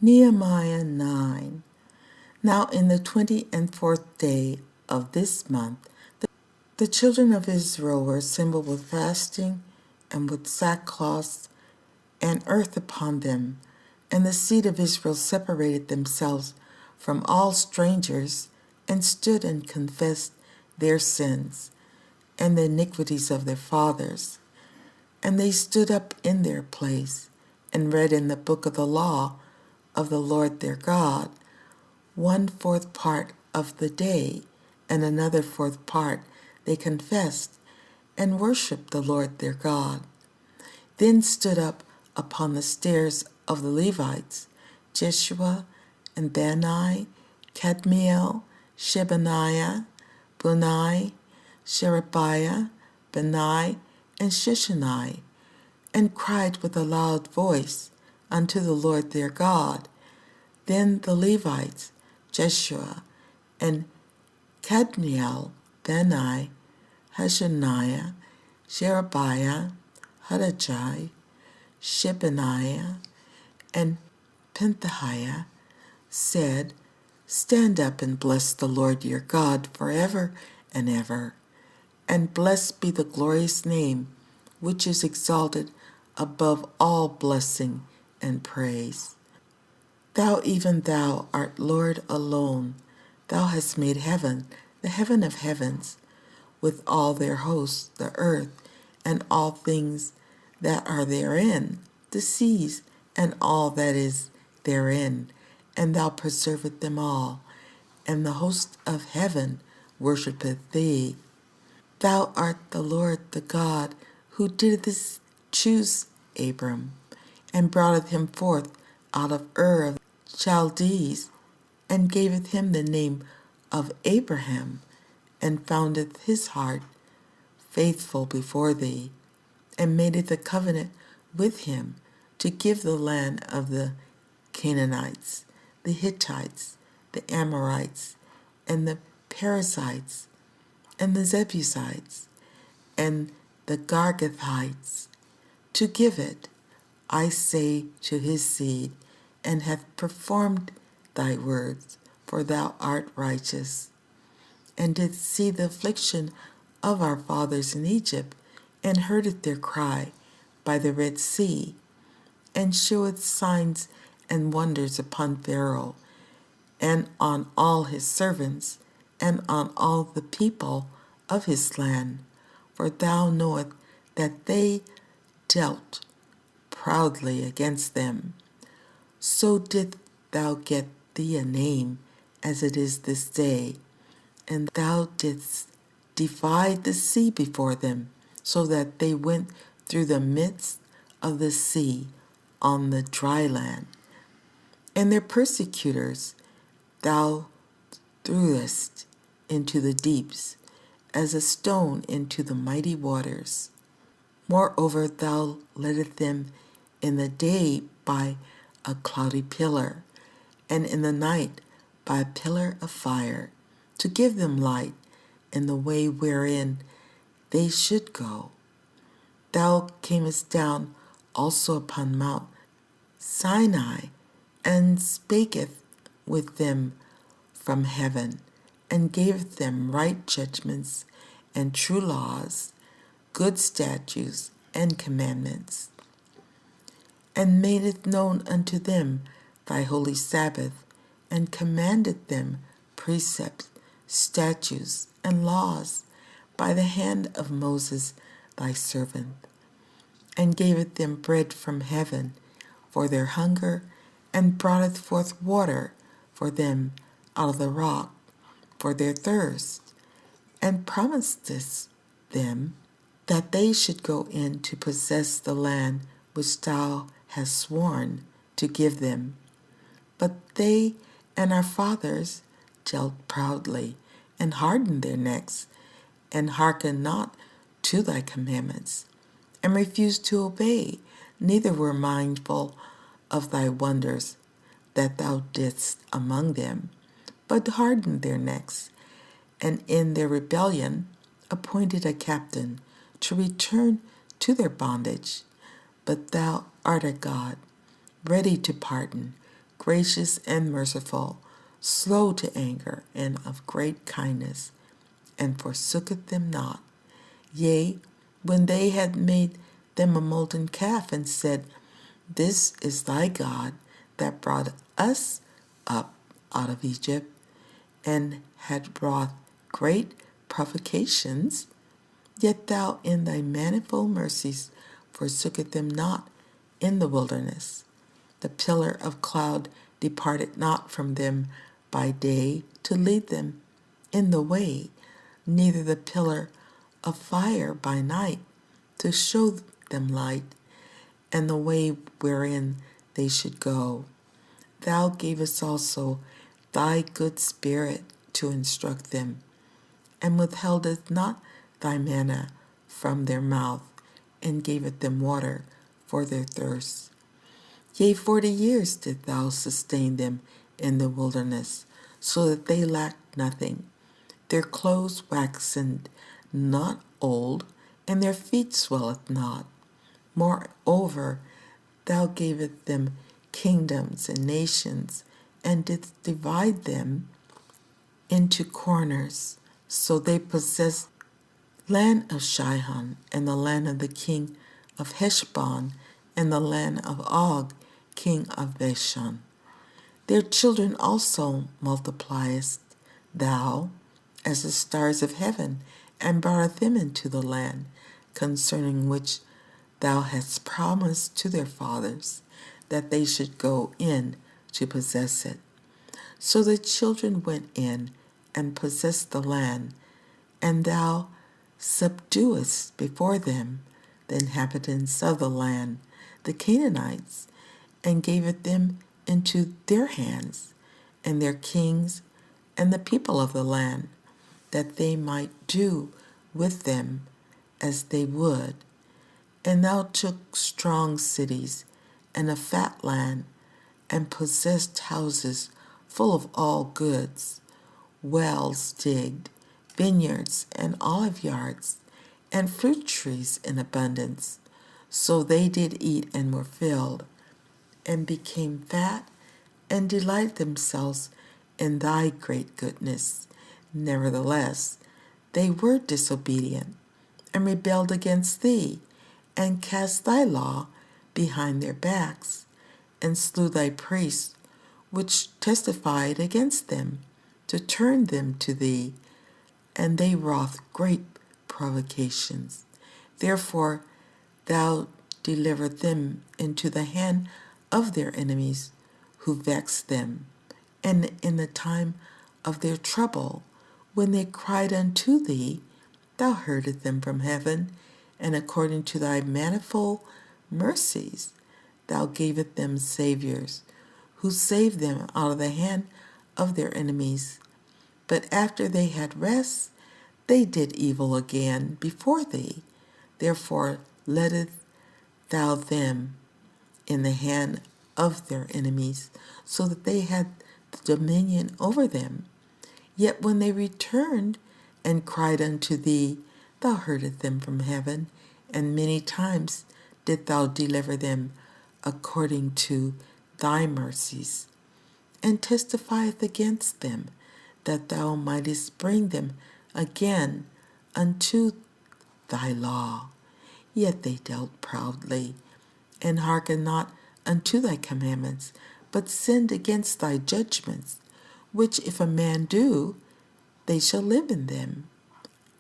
Nehemiah 9. Now in the 24th day of this month, the children of Israel were assembled with fasting and with sackcloths and earth upon them. And the seed of Israel separated themselves from all strangers and stood and confessed their sins and the iniquities of their fathers. And they stood up in their place and read in the book of the law of the Lord their God, 1/4 part of the day, and another 4th part they confessed and worshiped the Lord their God. Then stood up upon the stairs of the Levites Jeshua and Bani, Kadmiel, Shebaniah, Bunai, Sherebiah, Bani, and Shishani, and cried with a loud voice unto the Lord their God. Then the Levites, Jeshua and Kadmiel, Bani, Hashaniah, Sherebiah, Hadajai, Shebaniah, and Pinthahiah, said, Stand up and bless the Lord your God forever and ever, and blessed be the glorious name which is exalted above all blessing and praise. Thou, even thou, art Lord alone. Thou hast made heaven, the heaven of heavens, with all their hosts, the earth, and all things that are therein, the seas, and all that is therein, and thou preservest them all, and the host of heaven worshipeth thee. Thou art the Lord the God, who didst choose Abram, and broughteth him forth out of Ur of Chaldees, and gaveth him the name of Abraham, and founded his heart faithful before thee, and madeth a covenant with him to give the land of the Canaanites, the Hittites, the Amorites, and the Perizzites, and the Jebusites, and the Girgathites, to give it, I say, to his seed, and hath performed thy words, for thou art righteous, and didst see the affliction of our fathers in Egypt, and heardeth their cry by the Red Sea, and sheweth signs and wonders upon Pharaoh, and on all his servants, and on all the people of his land. For thou knowest that they dealt proudly against them. So didst thou get thee a name, as it is this day. And thou didst divide the sea before them, so that they went through the midst of the sea on the dry land. And their persecutors thou threwest into the deeps, as a stone into the mighty waters. Moreover, thou leddest them in the day by a cloudy pillar, and in the night by a pillar of fire, to give them light in the way wherein they should go. Thou camest down also upon Mount Sinai, and spakest with them from heaven, and gavest them right judgments and true laws, good statutes and commandments, and madest known unto them thy holy Sabbath, and commanded them precepts, statutes, and laws by the hand of Moses thy servant, and gaveth them bread from heaven for their hunger, and broughteth forth water for them out of the rock for their thirst, and promisest them that they should go in to possess the land which thou hast sworn to give them. But they and our fathers dealt proudly, and hardened their necks, and hearkened not to thy commandments, and refused to obey, neither were mindful of thy wonders that thou didst among them, but hardened their necks, and in their rebellion appointed a captain to return to their bondage. But thou art a God, ready to pardon, gracious and merciful, slow to anger, and of great kindness, and forsooketh them not. Yea, when they had made them a molten calf, and said, This is thy God that brought us up out of Egypt, and had wrought great provocations, yet thou in thy manifold mercies forsookest them not in the wilderness. The pillar of cloud departed not from them by day to lead them in the way, neither the pillar of fire by night to show them light, and the way wherein they should go. Thou gavest also thy good Spirit to instruct them, and withheldest not thy manna from their mouth, and gavest them water for their thirst. Yea, 40 years didst thou sustain them in the wilderness, so that they lacked nothing. Their clothes waxen not old, and their feet swelleth not. Moreover, thou gavest them kingdoms and nations, and didst divide them into corners. So they possessed land of Shihon, and the land of the king of Heshbon, and the land of Og, king of Bashan. Their children also multipliest thou as the stars of heaven, and brought them into the land, concerning which thou hast promised to their fathers, that they should go in to possess it. So the children went in and possessed the land, and thou subduest before them the inhabitants of the land, the Canaanites, and gavest them into their hands, and their kings, and the people of the land, that they might do with them as they would. And thou took strong cities, and a fat land, and possessed houses full of all goods, wells digged, vineyards and olive yards, and fruit trees in abundance. So they did eat and were filled, and became fat, and delighted themselves in thy great goodness. Nevertheless, they were disobedient, and rebelled against thee, and cast thy law behind their backs, and slew thy priests, which testified against them, to turn them to thee, and they wrought great provocations. Therefore thou delivered them into the hand of their enemies, who vexed them. And in the time of their trouble, when they cried unto thee, thou heardest them from heaven, and according to thy manifold mercies thou gavest them saviors, who saved them out of the hand of their enemies. But after they had rest, they did evil again before thee. Therefore lettest thou them in the hand of their enemies, so that they had the dominion over them. Yet when they returned and cried unto thee, thou heardest them from heaven, and many times didst thou deliver them according to thy mercies, and testifieth against them, that thou mightest bring them again unto thy law. Yet they dealt proudly, and hearkened not unto thy commandments, but sinned against thy judgments, which if a man do, they shall live in them,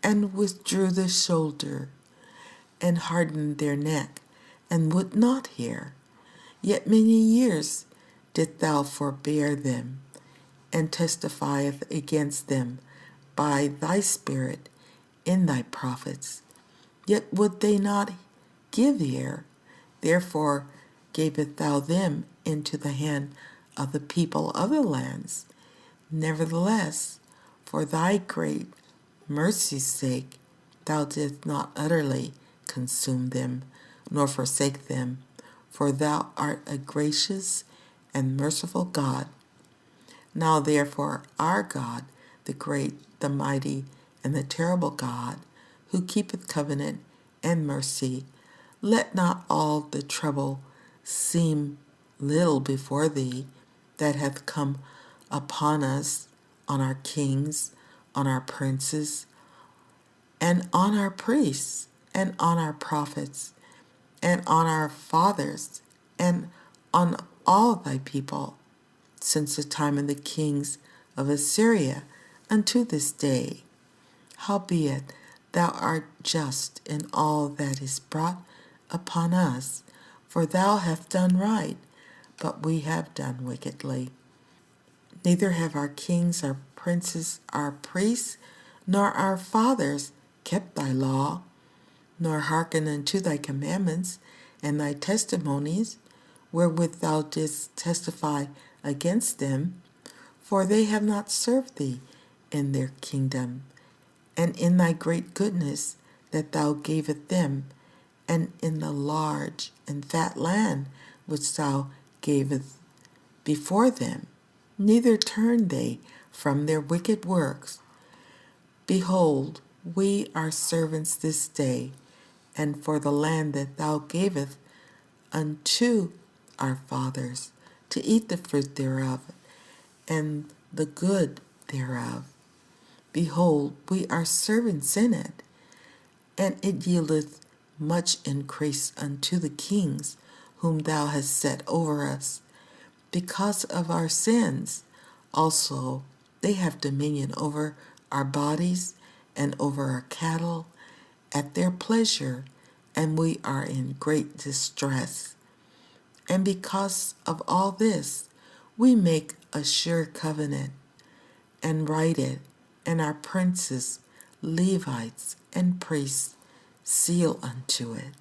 and withdrew the shoulder, and hardened their neck, and would not hear. Yet many years didst thou forbear them, and testifieth against them by thy Spirit in thy prophets. Yet would they not give ear. Therefore gavest thou them into the hand of the people of the lands. Nevertheless, for thy great mercy's sake, thou didst not utterly consume them, nor forsake them, for thou art a gracious and merciful God. Now therefore our God, the great, the mighty, and the terrible God, who keepeth covenant and mercy, let not all the trouble seem little before thee, that hath come upon us, on our kings, on our princes, and on our priests, and on our prophets, and on our fathers, and on all thy people, since the time of the kings of Assyria unto this day. Howbeit thou art just in all that is brought upon us, for thou hast done right, but we have done wickedly. Neither have our kings, our princes, our priests, nor our fathers kept thy law, nor hearkened unto thy commandments and thy testimonies, wherewith thou didst testify against them, for they have not served thee in their kingdom, and in thy great goodness that thou gavest them, and in the large and fat land which thou gavest before them. Neither turn they from their wicked works. Behold, we are servants this day, and for the land that thou gavest unto our fathers, to eat the fruit thereof, and the good thereof. Behold, we are servants in it, and it yieldeth much increase unto the kings whom thou hast set over us. Because of our sins, also they have dominion over our bodies and over our cattle at their pleasure, and we are in great distress. And because of all this, we make a sure covenant and write it, and our princes, Levites, and priests seal unto it.